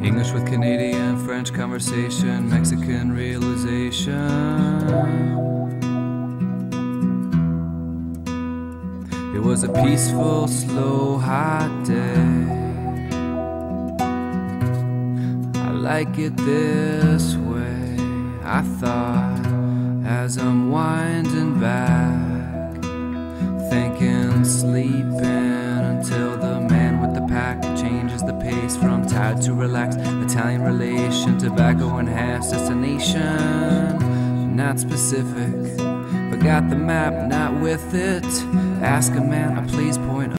English with Canadian, French conversation, Mexican realization. It was a peaceful, slow, hot day. I like it this way, I thought, as I'm winding back, thinking, sleeping, until the man with the pack changes the pace from tired to relaxed. Italian relation, tobacco enhanced, destination not specific, but got the map not with it. Ask a man, please point.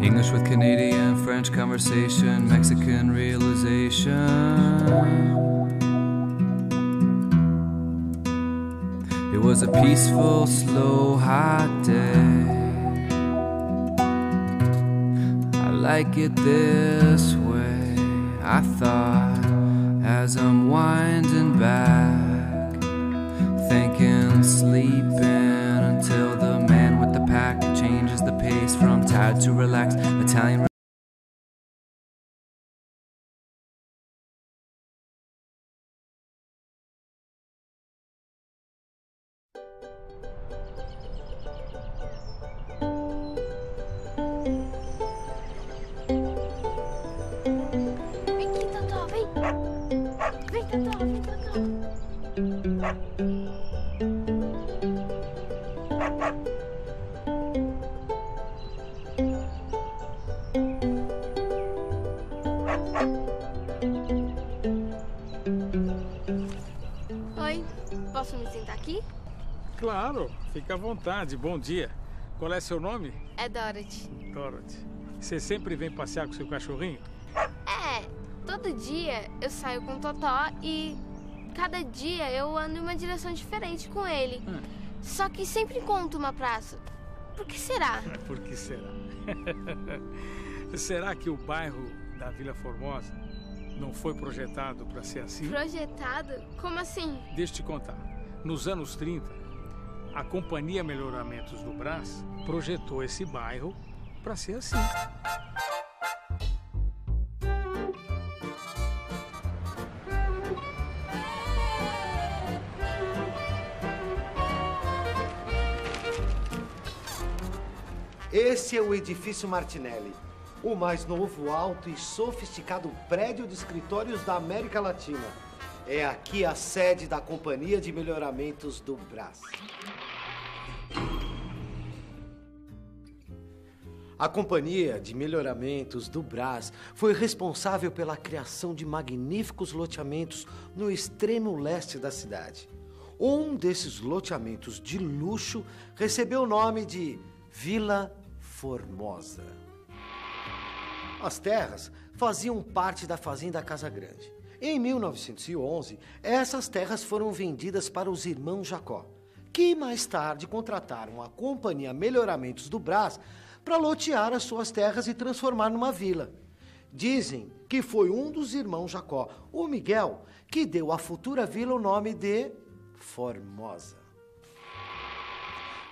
English with Canadian, French conversation, Mexican realization. It was a peaceful, slow, hot day. I like it this way, I thought, as I'm winding back, thinking, sleeping, until the man with the pack changes the pace from tired to relaxed. Italian Vem aqui, Totó, vem! Vem, Totó, vem, Totó! Oi, posso me sentar aqui? Claro, fica à vontade. Bom dia. Qual é seu nome? É Dorothy. Dorothy. Você sempre vem passear com seu cachorrinho? É, todo dia eu saio com o Totó e cada dia eu ando em uma direção diferente com ele. Só que sempre encontro uma praça. Por que será? Por que será? Será que o bairro da Vila Formosa não foi projetado para ser assim? Projetado? Como assim? Deixa eu te contar. Nos anos 30, a Companhia Melhoramentos do Brás projetou esse bairro para ser assim. Esse é o Edifício Martinelli, o mais novo, alto e sofisticado prédio de escritórios da América Latina. É aqui a sede da Companhia de Melhoramentos do Brás. A Companhia de Melhoramentos do Brás foi responsável pela criação de magníficos loteamentos no extremo leste da cidade. Um desses loteamentos de luxo recebeu o nome de Vila Formosa. As terras faziam parte da Fazenda Casa Grande. Em 1911, essas terras foram vendidas para os irmãos Jacó, que mais tarde contrataram a Companhia Melhoramentos do Brás para lotear as suas terras e transformar numa vila. Dizem que foi um dos irmãos Jacó, o Miguel, que deu à futura vila o nome de Formosa.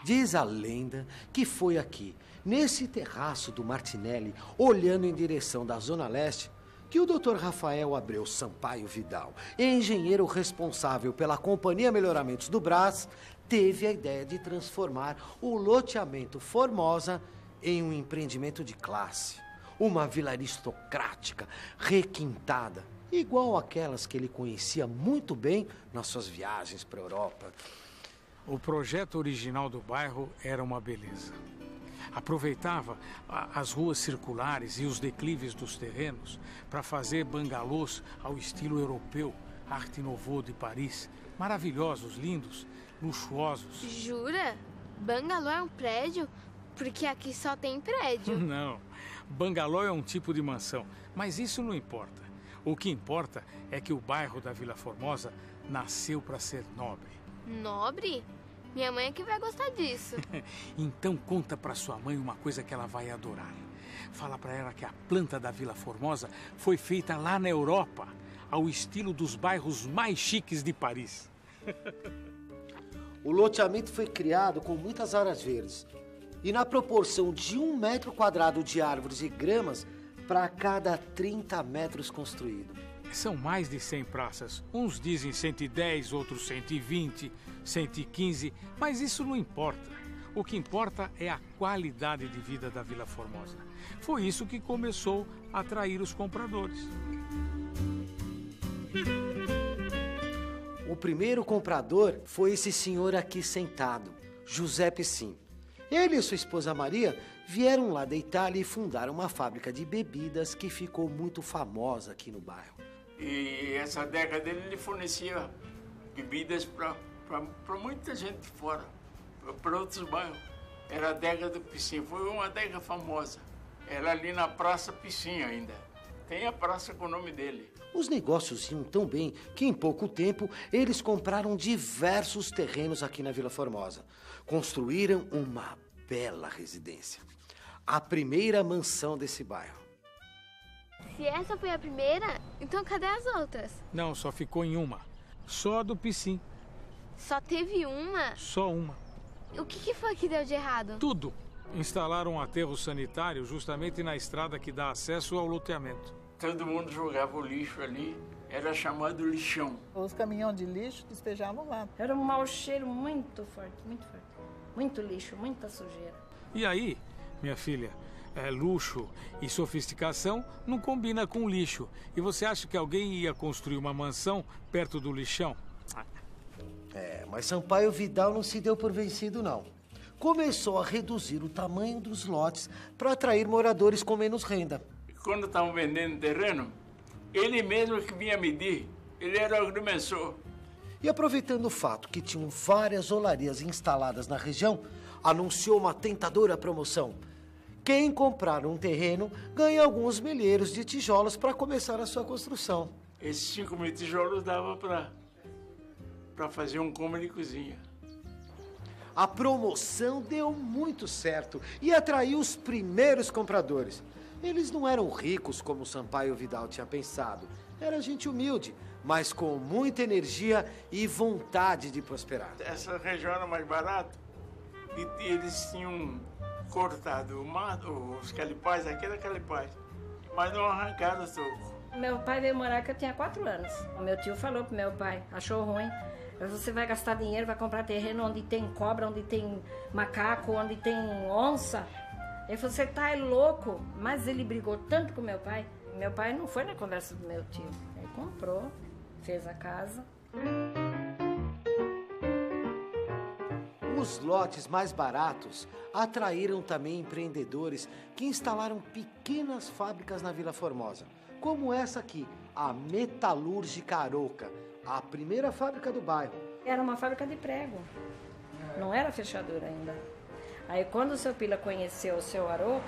Diz a lenda que foi aqui, nesse terraço do Martinelli, olhando em direção da Zona Leste, que o Dr. Rafael Abreu Sampaio Vidal, engenheiro responsável pela Companhia Melhoramentos do Brás, teve a ideia de transformar o loteamento Formosa em um empreendimento de classe. Uma vila aristocrática, requintada, igual aquelas que ele conhecia muito bem nas suas viagens para a Europa. O projeto original do bairro era uma beleza. Aproveitava as ruas circulares e os declives dos terrenos para fazer bangalôs ao estilo europeu, Arte Nouveau de Paris. Maravilhosos, lindos, luxuosos. Jura? Bangalô é um prédio? Porque aqui só tem prédio. Não, bangalô é um tipo de mansão, mas isso não importa. O que importa é que o bairro da Vila Formosa nasceu para ser nobre. Nobre? Minha mãe é que vai gostar disso. Então conta para sua mãe uma coisa que ela vai adorar. fala para ela que a planta da Vila Formosa foi feita lá na Europa, ao estilo dos bairros mais chiques de Paris. O loteamento foi criado com muitas áreas verdes e na proporção de 1 metro quadrado de árvores e gramas para cada 30 metros construído. São mais de 100 praças. Uns dizem 110, outros 120, 115, mas isso não importa. O que importa é a qualidade de vida da Vila Formosa. Foi isso que começou a atrair os compradores. O primeiro comprador foi esse senhor aqui sentado, José Piscin. Ele e sua esposa Maria vieram lá da Itália e fundaram uma fábrica de bebidas que ficou muito famosa aqui no bairro. E essa adega dele, ele fornecia bebidas para muita gente de fora, para outros bairros. Era a adega do Piscin, foi uma adega famosa. Era ali na Praça Piscin ainda. Tem a praça com o nome dele. Os negócios iam tão bem que em pouco tempo eles compraram diversos terrenos aqui na Vila Formosa. Construíram uma bela residência. A primeira mansão desse bairro. Se essa foi a primeira, então cadê as outras? Não, só ficou em uma. Só a do Piscin. Só teve uma? Só uma. O que foi que deu de errado? Tudo. Instalaram um aterro sanitário justamente na estrada que dá acesso ao loteamento. Todo mundo jogava o lixo ali, era chamado lixão. Os caminhões de lixo despejavam lá. Era um mau cheiro muito forte, muito forte. Muito lixo, muita sujeira. E aí, minha filha, luxo e sofisticação não combina com lixo. E você acha que alguém ia construir uma mansão perto do lixão? Mas Sampaio Vidal não se deu por vencido, não. Começou a reduzir o tamanho dos lotes para atrair moradores com menos renda. Quando estavam vendendo terreno, ele mesmo que vinha medir, ele era o agrimensor. E aproveitando o fato que tinham várias olarias instaladas na região, anunciou uma tentadora promoção. Quem comprar um terreno ganha alguns milheiros de tijolos para começar a sua construção. Esses 5.000 tijolos dava para fazer um cômodo de cozinha. A promoção deu muito certo e atraiu os primeiros compradores. Eles não eram ricos como o Sampaio Vidal tinha pensado. Era gente humilde, mas com muita energia e vontade de prosperar. Essa região era mais barata e eles tinham cortado o mato, os calipais, aqui era calipais, mas não arrancaram o toco. Meu pai veio morar aqui, eu tinha 4 anos. O meu tio falou pro meu pai, achou ruim. Você vai gastar dinheiro, vai comprar terreno onde tem cobra, onde tem macaco, onde tem onça. Ele falou, você tá louco? Mas ele brigou tanto com meu pai. Meu pai não foi na conversa do meu tio. Ele comprou, fez a casa. Os lotes mais baratos atraíram também empreendedores que instalaram pequenas fábricas na Vila Formosa, como essa aqui, a Metalúrgica Aroca, a primeira fábrica do bairro. Era uma fábrica de prego, não era fechadura ainda. Aí quando o seu Pila conheceu o seu Aroca,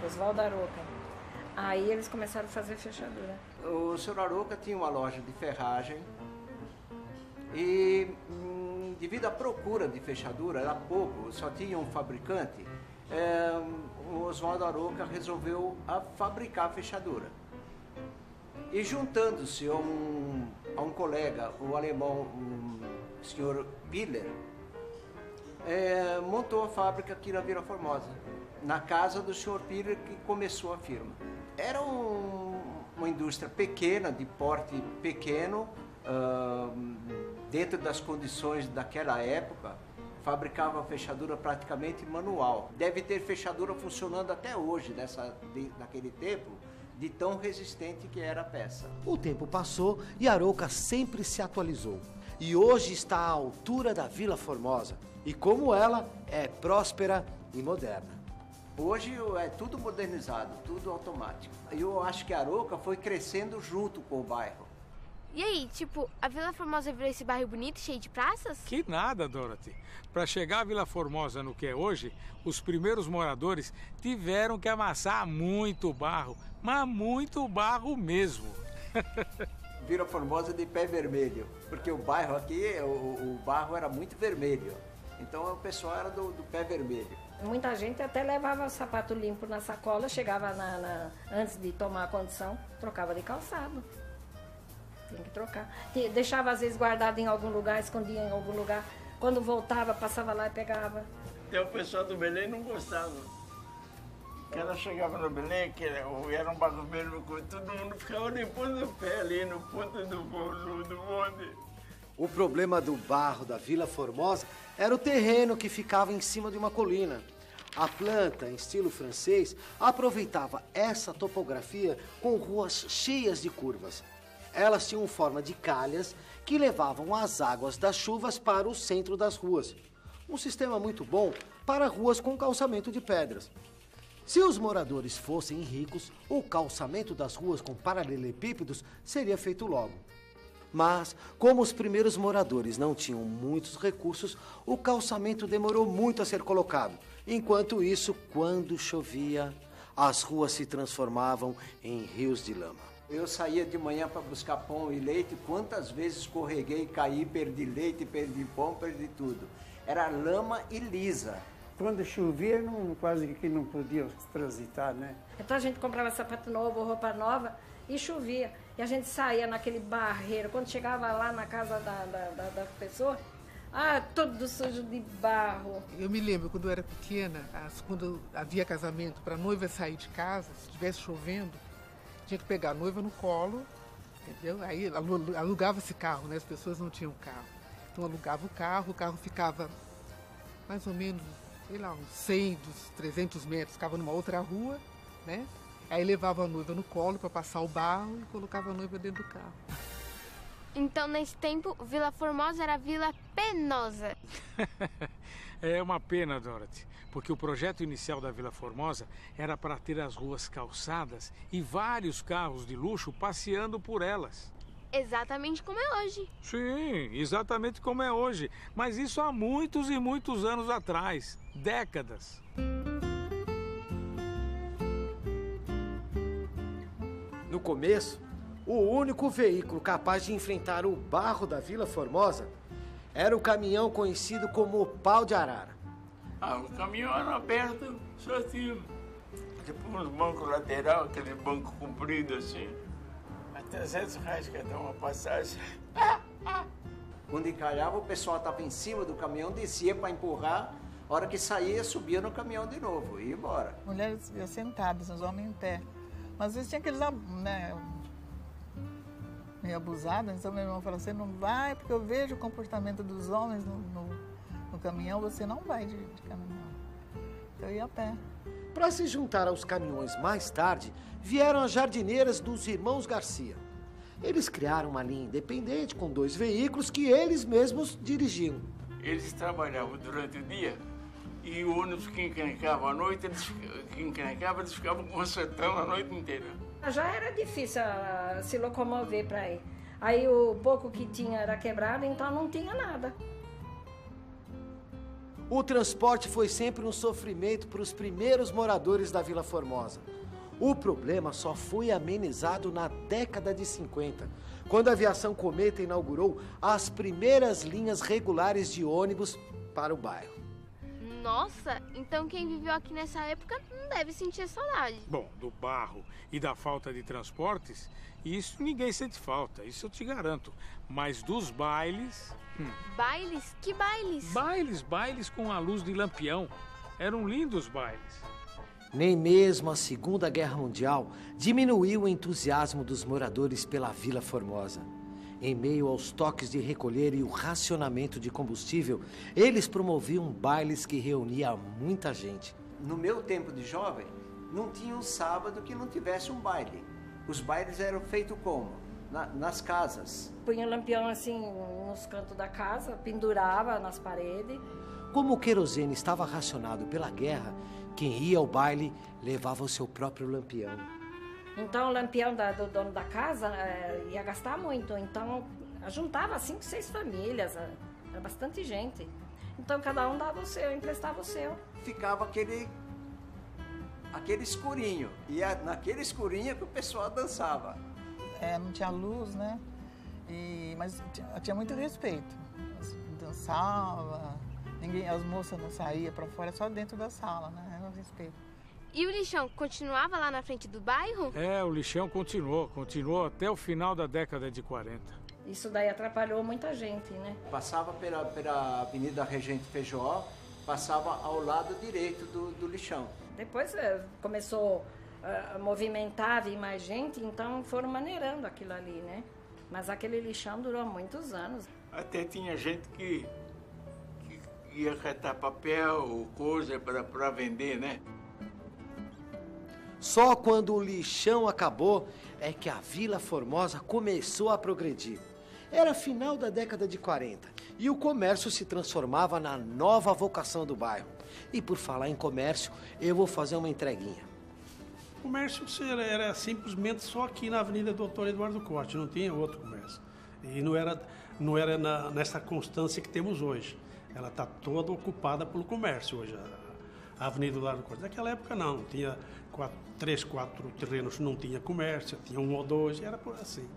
Oswaldo Aroca, aí eles começaram a fazer fechadura. O senhor Aroca tinha uma loja de ferragem e devido à procura de fechadura, era pouco, só tinha um fabricante, o Oswaldo Aroca resolveu fabricar a fechadura. E juntando-se a um colega, o alemão, o senhor Piller, montou a fábrica aqui na Vila Formosa, na casa do senhor Piller que começou a firma. Era uma indústria pequena, de porte pequeno, dentro das condições daquela época, fabricava fechadura praticamente manual. Deve ter fechadura funcionando até hoje, naquele tempo, de tão resistente que era a peça. O tempo passou e Aroca sempre se atualizou. E hoje está à altura da Vila Formosa. E como ela, é próspera e moderna. Hoje é tudo modernizado, tudo automático. Eu acho que Aroca foi crescendo junto com o bairro. E aí, a Vila Formosa virou esse bairro bonito, cheio de praças? Que nada, Dorothy. Para chegar à Vila Formosa no que é hoje, os primeiros moradores tiveram que amassar muito barro, mas muito barro mesmo. Vila Formosa de pé vermelho, porque o bairro aqui, o barro era muito vermelho. Então o pessoal era do pé vermelho. Muita gente até levava sapato limpo na sacola, chegava antes de tomar a condição, trocava de calçado. Tem que trocar. Deixava às vezes guardado em algum lugar, escondia em algum lugar. Quando voltava, passava lá e pegava. Até o pessoal do Belém não gostava. Que ela chegava no Belém, que era um barulho, todo mundo ficava limpando o pé ali no ponto do bonde. O problema do barro da Vila Formosa era o terreno que ficava em cima de uma colina. A planta, em estilo francês, aproveitava essa topografia com ruas cheias de curvas. Elas tinham forma de calhas que levavam as águas das chuvas para o centro das ruas. Um sistema muito bom para ruas com calçamento de pedras. Se os moradores fossem ricos, o calçamento das ruas com paralelepípedos seria feito logo. Mas, como os primeiros moradores não tinham muitos recursos, o calçamento demorou muito a ser colocado. Enquanto isso, quando chovia, as ruas se transformavam em rios de lama. Eu saía de manhã para buscar pão e leite, quantas vezes escorreguei, caí, perdi leite, perdi pão, perdi tudo. Era lama e lisa. Quando chovia, quase que não podia transitar, né? Então a gente comprava sapato novo, roupa nova e chovia. E a gente saía naquele barreiro. Quando chegava lá na casa da pessoa, todo sujo de barro. Eu me lembro, quando eu era pequena, quando havia casamento, para a noiva sair de casa, se estivesse chovendo, tinha que pegar a noiva no colo, entendeu? Aí alugava-se carro, né? As pessoas não tinham carro. Então alugava o carro ficava mais ou menos, sei lá, uns 100, 300 metros, ficava numa outra rua, né? Aí levava a noiva no colo para passar o barro e colocava a noiva dentro do carro. Então, nesse tempo, Vila Formosa era Vila Penosa. É uma pena, Dorothy, porque o projeto inicial da Vila Formosa era para ter as ruas calçadas e vários carros de luxo passeando por elas. Exatamente como é hoje. Sim, exatamente como é hoje. Mas isso há muitos e muitos anos atrás, décadas. No começo, o único veículo capaz de enfrentar o barro da Vila Formosa era o caminhão conhecido como o pau de arara. O caminhão era aberto, só assim. Tipo uns bancos lateral, aquele banco comprido assim. A R$300 cada uma passagem. Quando encalhava, o pessoal estava em cima do caminhão, descia para empurrar. A hora que saía, subia no caminhão de novo e ia embora. Mulheres sentadas, os homens em pé. Mas às vezes tinha aqueles, né, meio abusados. Então meu irmão falou, você não vai, porque eu vejo o comportamento dos homens no caminhão, você não vai de caminhão. Então eu ia a pé. Para se juntar aos caminhões mais tarde, vieram as jardineiras dos irmãos Garcia. Eles criaram uma linha independente com 2 veículos que eles mesmos dirigiam. Eles trabalhavam durante o dia e o ônibus que encrencava à noite, eles ficavam consertando a noite inteira. Já era difícil se locomover para ir. Aí o pouco que tinha era quebrado, então não tinha nada. O transporte foi sempre um sofrimento para os primeiros moradores da Vila Formosa. O problema só foi amenizado na década de 50, quando a aviação Cometa inaugurou as primeiras linhas regulares de ônibus para o bairro. Nossa, então quem viveu aqui nessa época não deve sentir saudade. Bom, do barro e da falta de transportes, isso ninguém sente falta, isso eu te garanto. Mas dos bailes... Bailes? Que bailes? Bailes com a luz de lampião. Eram lindos bailes. Nem mesmo a Segunda Guerra Mundial diminuiu o entusiasmo dos moradores pela Vila Formosa. Em meio aos toques de recolher e o racionamento de combustível, eles promoviam bailes que reuniam muita gente. No meu tempo de jovem, não tinha um sábado que não tivesse um baile. Os bailes eram feitos como? Nas casas. Punha o lampião assim nos cantos da casa, pendurava nas paredes. Como o querosene estava racionado pela guerra, quem ia ao baile levava o seu próprio lampião. Então o lampião do dono da casa ia gastar muito, então juntava 5, 6 famílias, era bastante gente. Então cada um dava o seu, emprestava o seu. Ficava aquele escurinho, e naquele escurinho que o pessoal dançava. Não tinha luz, né? Mas tinha muito respeito. Dançava, Ninguém, as moças não saíam para fora, só dentro da sala, né? Era um respeito. E o lixão continuava lá na frente do bairro? O lixão continuou até o final da década de 40. Isso daí atrapalhou muita gente, né? Passava pela Avenida Regente Feijó, passava ao lado direito do lixão. Depois começou a movimentar, vir mais gente, então foram maneirando aquilo ali, né? Mas aquele lixão durou muitos anos. Até tinha gente que ia retar papel, coisa para vender, né? Só quando o lixão acabou é que a Vila Formosa começou a progredir. Era final da década de 40 e o comércio se transformava na nova vocação do bairro. E por falar em comércio, eu vou fazer uma entreguinha. O comércio era simplesmente só aqui na Avenida Doutor Eduardo Corte, não tinha outro comércio. E não era nessa constância que temos hoje. Ela está toda ocupada pelo comércio hoje, a Avenida Eduardo Corte. Naquela época não, tinha 3, 4 terrenos, não tinha comércio, tinha 1 ou 2, era por assim.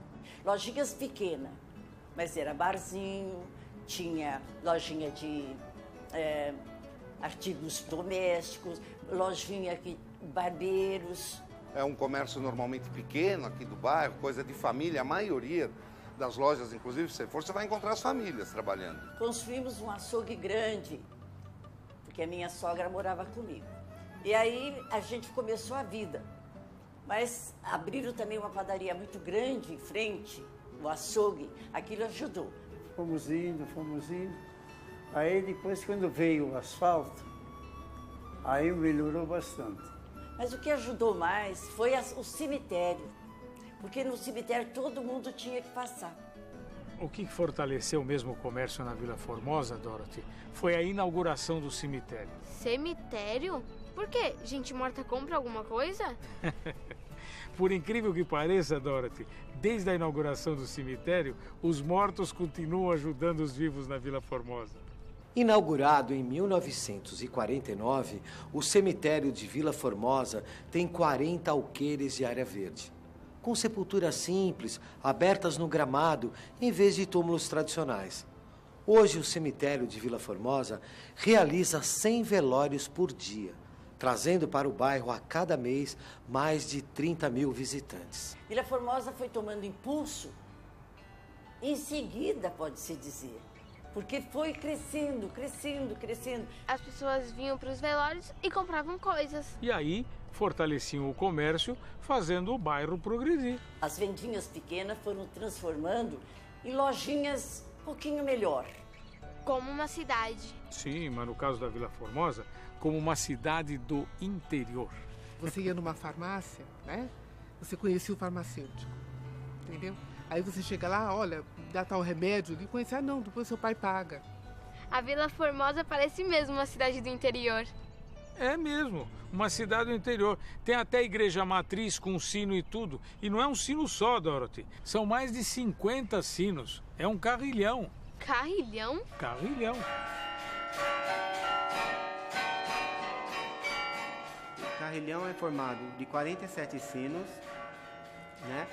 Lojinhas pequenas, mas era barzinho, tinha lojinha de artigos domésticos, lojinha de barbeiros. É um comércio normalmente pequeno aqui do bairro, coisa de família, a maioria das lojas, inclusive, se for, você vai encontrar as famílias trabalhando. Construímos um açougue grande, porque a minha sogra morava comigo. E aí a gente começou a vida. Mas abriram também uma padaria muito grande em frente, o açougue, aquilo ajudou. Fomos indo. Aí depois, quando veio o asfalto, aí melhorou bastante. Mas o que ajudou mais foi o cemitério, porque no cemitério todo mundo tinha que passar. O que fortaleceu mesmo o comércio na Vila Formosa, Dorothy, foi a inauguração do cemitério. Cemitério? Por quê? Gente morta compra alguma coisa? Por incrível que pareça, Dorothy, desde a inauguração do cemitério, os mortos continuam ajudando os vivos na Vila Formosa. Inaugurado em 1949, o cemitério de Vila Formosa tem 40 alqueires de área verde, com sepulturas simples, abertas no gramado, em vez de túmulos tradicionais. Hoje, o cemitério de Vila Formosa realiza 100 velórios por dia, trazendo para o bairro a cada mês mais de 30 mil visitantes. Vila Formosa foi tomando impulso, em seguida, pode-se dizer, porque foi crescendo. As pessoas vinham para os velórios e compravam coisas. E aí, fortaleciam o comércio, fazendo o bairro progredir. As vendinhas pequenas foram transformando em lojinhas um pouquinho melhor. Como uma cidade. Sim, mas no caso da Vila Formosa, como uma cidade do interior. Você ia numa farmácia, né? Você conhecia o farmacêutico, entendeu? Aí você chega lá, olha, dá tal remédio, e conhece, não, depois seu pai paga. A Vila Formosa parece mesmo uma cidade do interior. É mesmo, uma cidade do interior. Tem até a igreja matriz com sino e tudo. E não é um sino só, Dorothy. São mais de 50 sinos. É um carrilhão. Carrilhão? Carrilhão. O carrilhão é formado de 47 sinos, né?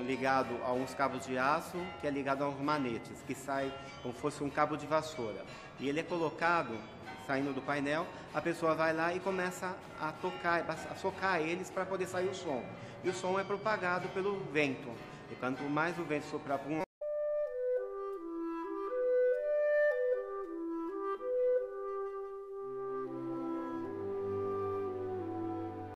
Ligado a uns cabos de aço, que é ligado a uns manetes, que sai como se fosse um cabo de vassoura. E ele é colocado, saindo do painel, a pessoa vai lá e começa a tocar, a socar eles para poder sair o som. E o som é propagado pelo vento. E quanto mais o vento soprar para um